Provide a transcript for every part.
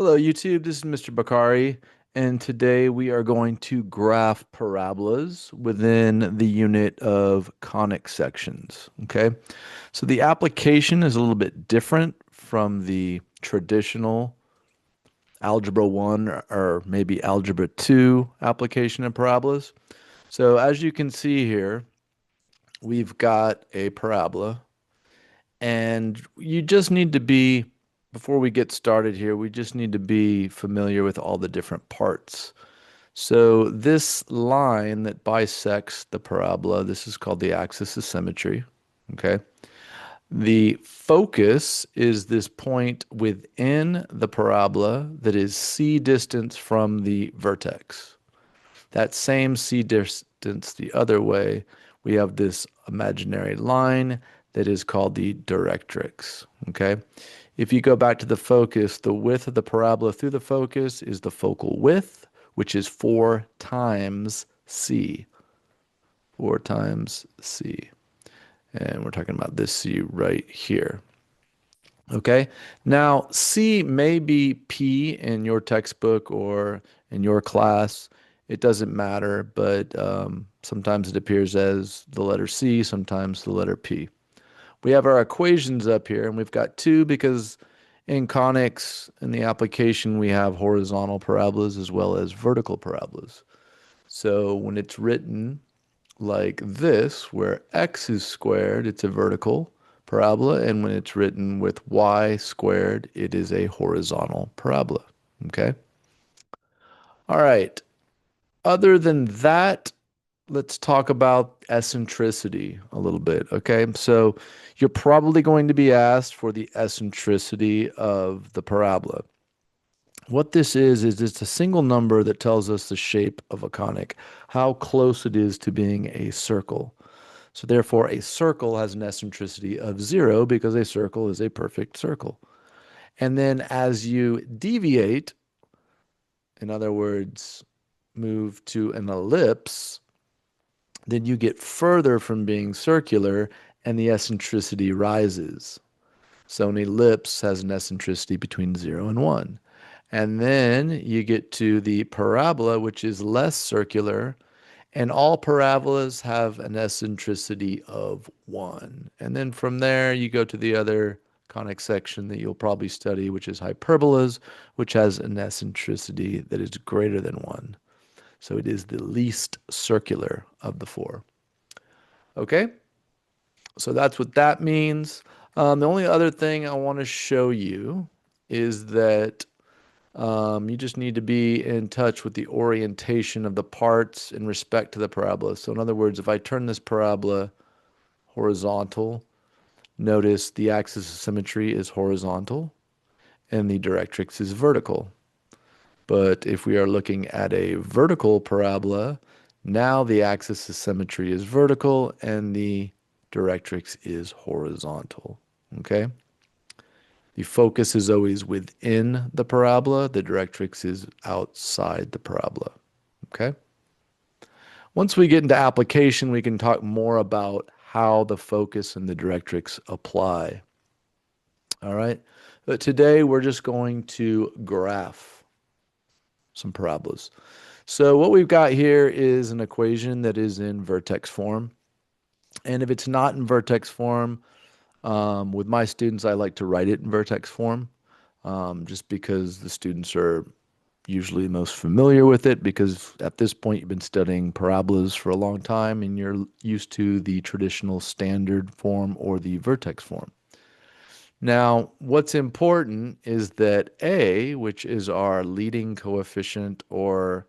Hello, YouTube. This is Mr. Bakari, and today we are going to graph parabolas within the unit of conic sections. Okay, so the application is a little bit different from the traditional Algebra 1 or maybe Algebra 2 application of parabolas. So as you can see here, we've got a parabola, and you just need to be, before we get started here, we just need to be familiar with all the different parts. So this line that bisects the parabola, this is called the axis of symmetry. Okay. The focus is this point within the parabola that is c distance from the vertex. That same c distance the other way, we have this imaginary line that is called the directrix. Okay. If you go back to the focus, the width of the parabola through the focus is the focal width, which is 4 times c. 4 times c. And we're talking about this c right here. Okay. Now, C may be P in your textbook or in your class. It doesn't matter, but sometimes it appears as the letter C, sometimes the letter P. We have our equations up here, and we've got two because in conics, in the application, we have horizontal parabolas as well as vertical parabolas. So when it's written like this, where x is squared, it's a vertical parabola, and when it's written with y squared, it is a horizontal parabola. Okay? All right. Other than that, let's talk about eccentricity a little bit. Okay? So you're probably going to be asked for the eccentricity of the parabola. What this is it's a single number that tells us the shape of a conic, how close it is to being a circle. So therefore, a circle has an eccentricity of 0 because a circle is a perfect circle. And then as you deviate, in other words, move to an ellipse, then you get further from being circular and the eccentricity rises. So an ellipse has an eccentricity between 0 and 1. And then you get to the parabola, which is less circular, and all parabolas have an eccentricity of 1. And then from there, you go to the other conic section that you'll probably study, which is hyperbolas, which has an eccentricity that is greater than 1. So it is the least circular of the four. Okay, so that's what that means. The only other thing I want to show you is that you just need to be in touch with the orientation of the parts in respect to the parabola. So in other words, if I turn this parabola horizontal, notice the axis of symmetry is horizontal and the directrix is vertical. But if we are looking at a vertical parabola, now the axis of symmetry is vertical and the directrix is horizontal. Okay? The focus is always within the parabola. The directrix is outside the parabola. Okay. Once we get into application, we can talk more about how the focus and the directrix apply. All right. But today we're just going to graph some parabolas. So what we've got here is an equation that is in vertex form. And if it's not in vertex form, with my students, I like to write it in vertex form. Just because the students are usually most familiar with it, because at this point you've been studying parabolas for a long time and you're used to the traditional standard form or the vertex form. Now, what's important is that A, which is our leading coefficient or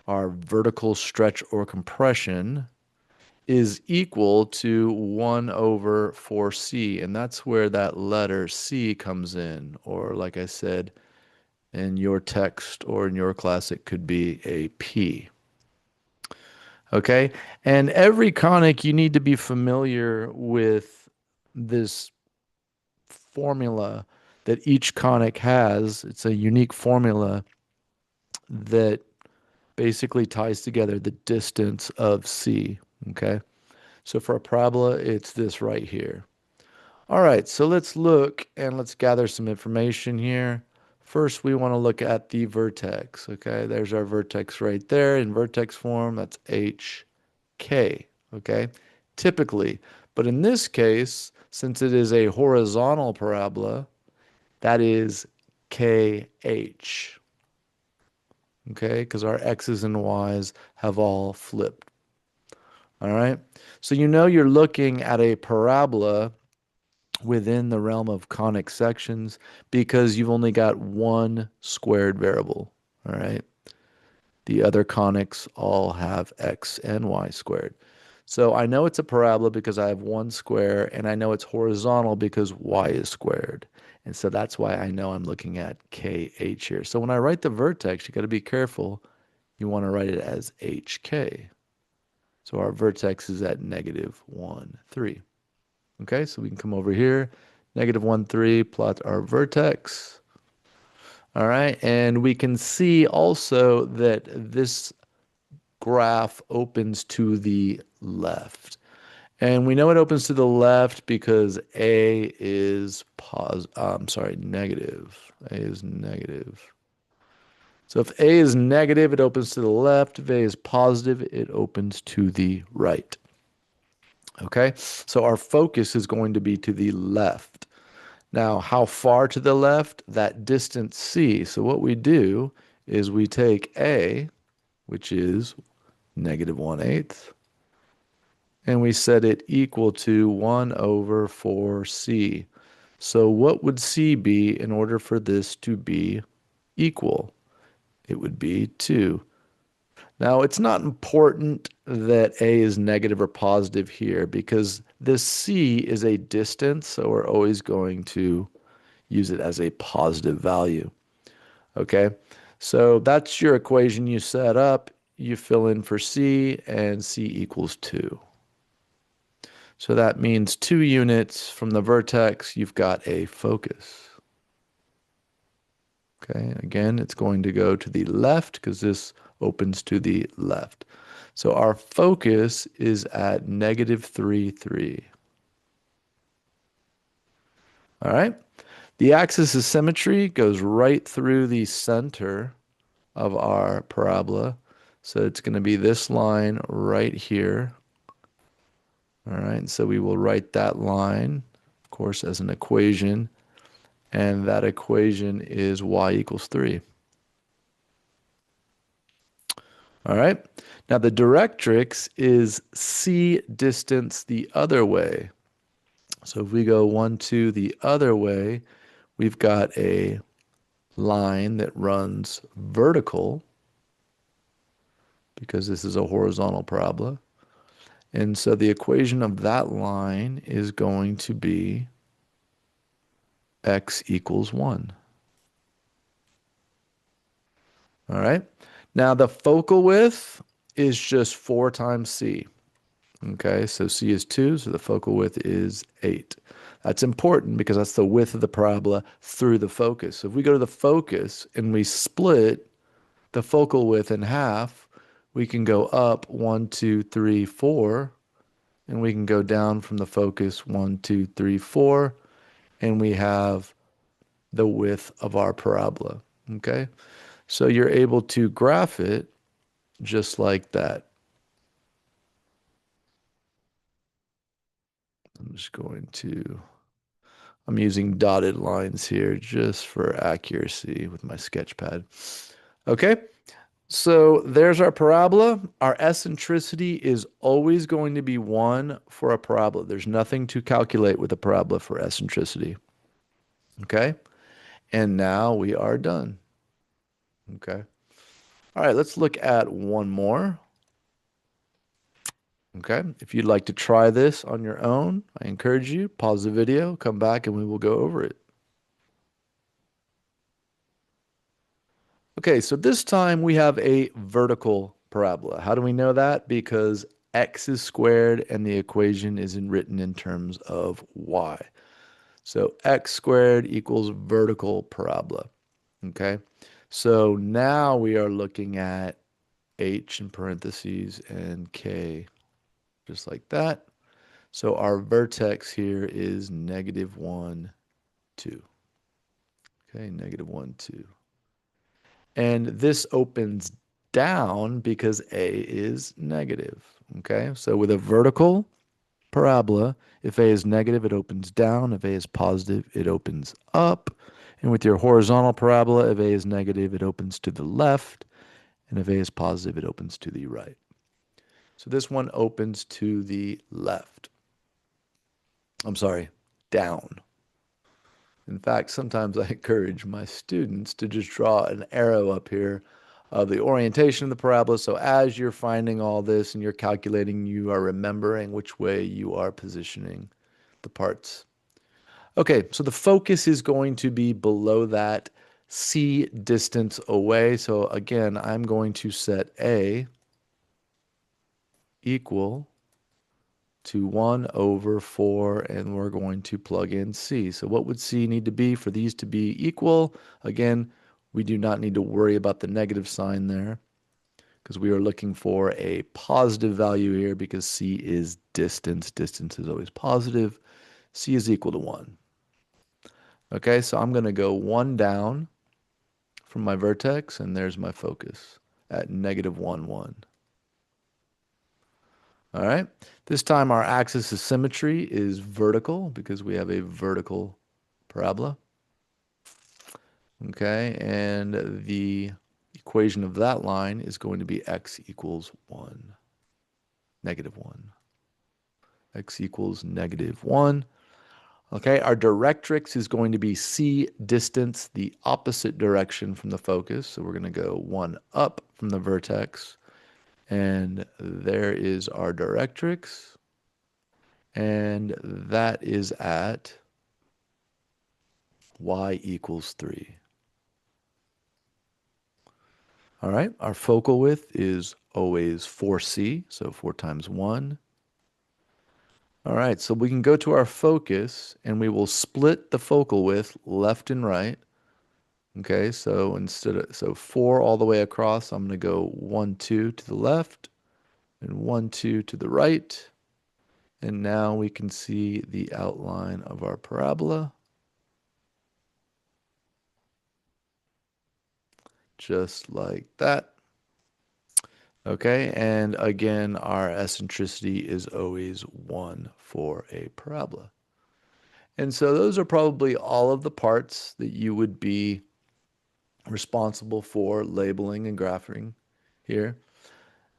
our vertical stretch or compression, is equal to 1 over 4c. And that's where that letter C comes in. Or like I said, in your text or in your class, it could be a P. Okay? And every conic, you need to be familiar with this formula that each conic has. It's a unique formula that basically ties together the distance of C. Okay? So for a parabola, it's this right here. All right, so let's look and let's gather some information here. First, we want to look at the vertex. Okay, there's our vertex right there in vertex form. That's HK. Okay, typically. But in this case, since it is a horizontal parabola, that is KH. Okay, because our X's and Y's have all flipped. All right, so you know you're looking at a parabola within the realm of conic sections because you've only got one squared variable. All right. The other conics all have x and y squared. So I know it's a parabola because I have one square, and I know it's horizontal because y is squared. And so that's why I know I'm looking at KH here. So when I write the vertex, you got to be careful. You want to write it as HK. So our vertex is at negative 1, 3. Okay, so we can come over here, negative 1, 3, plot our vertex. All right, and we can see also that this graph opens to the left. And we know it opens to the left because A is negative. A is negative. So if A is negative, it opens to the left. If A is positive, it opens to the right. Okay, so our focus is going to be to the left. Now, how far to the left? That distance C. So what we do is we take A, which is negative 1/8, and we set it equal to 1 over 4C. So what would C be in order for this to be equal? It would be 2. Now, it's not important that A is negative or positive here because this C is a distance, so we're always going to use it as a positive value. Okay, so that's your equation you set up. You fill in for C, and C equals 2. So that means 2 units from the vertex, you've got a focus. Okay, again, it's going to go to the left because this opens to the left. So our focus is at negative 3, 3. All right. The axis of symmetry goes right through the center of our parabola. So it's going to be this line right here. All right. So we will write that line, of course, as an equation. And that equation is y equals 3. All right. Now the directrix is c distance the other way. So if we go 1, 2 the other way, we've got a line that runs vertical because this is a horizontal parabola. And so the equation of that line is going to be x equals 1. All right. Now the focal width is just 4 times c. Okay, so c is 2, so the focal width is 8. That's important because that's the width of the parabola through the focus. So if we go to the focus and we split the focal width in half, we can go up 1, 2, 3, 4, and we can go down from the focus 1, 2, 3, 4, and we have the width of our parabola. Okay, so you're able to graph it just like that. I'm using dotted lines here just for accuracy with my sketch pad. Okay, so there's our parabola. Our eccentricity is always going to be 1 for a parabola. There's nothing to calculate with a parabola for eccentricity. Okay, and now we are done. Okay, all right, let's look at one more. Okay, if you'd like to try this on your own, I encourage you, pause the video, come back, and we will go over it. Okay, so this time we have a vertical parabola. How do we know that? Because x is squared and the equation is written in terms of y. So x squared equals vertical parabola. Okay, so now we are looking at h in parentheses and k, just like that. So our vertex here is negative 1, 2. Okay, negative 1, 2. And this opens down because A is negative. Okay, so with a vertical parabola, if A is negative, it opens down. If A is positive, it opens up. And with your horizontal parabola, if A is negative, it opens to the left. And if A is positive, it opens to the right. So this one opens to the left. I'm sorry, down. In fact, sometimes I encourage my students to just draw an arrow up here of the orientation of the parabola. So as you're finding all this and you're calculating, you are remembering which way you are positioning the parts. Okay, so the focus is going to be below that C distance away. So again, I'm going to set A equal to 1 over 4, and we're going to plug in C. So what would C need to be for these to be equal? Again, we do not need to worry about the negative sign there because we are looking for a positive value here because C is distance. Distance is always positive. C is equal to 1. Okay, so I'm going to go 1 down from my vertex, and there's my focus at negative 1, 1. All right. This time our axis of symmetry is vertical because we have a vertical parabola. Okay, and the equation of that line is going to be x equals 1, negative 1. X equals negative 1. Okay, our directrix is going to be C distance, the opposite direction from the focus. So we're going to go 1 up from the vertex. And there is our directrix. And that is at y equals 3. All right, our focal width is always 4c, so 4 times 1. All right, so we can go to our focus, and we will split the focal width left and right. Okay, so 4 all the way across, I'm going to go 1, 2 to the left, and 1, 2 to the right. And now we can see the outline of our parabola. Just like that. Okay, and again, our eccentricity is always 1 for a parabola. And so those are probably all of the parts that you would be responsible for labeling and graphing here.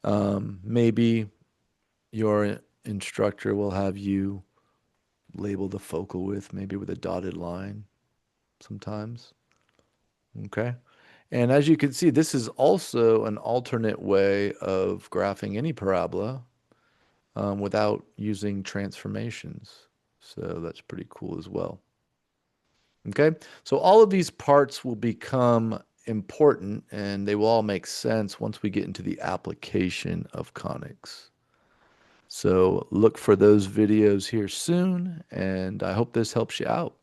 Maybe your instructor will have you label the focal width maybe with a dotted line sometimes. Okay. And as you can see, this is also an alternate way of graphing any parabola without using transformations. So that's pretty cool as well. Okay, so all of these parts will become important and they will all make sense once we get into the application of conics. So look for those videos here soon, and I hope this helps you out.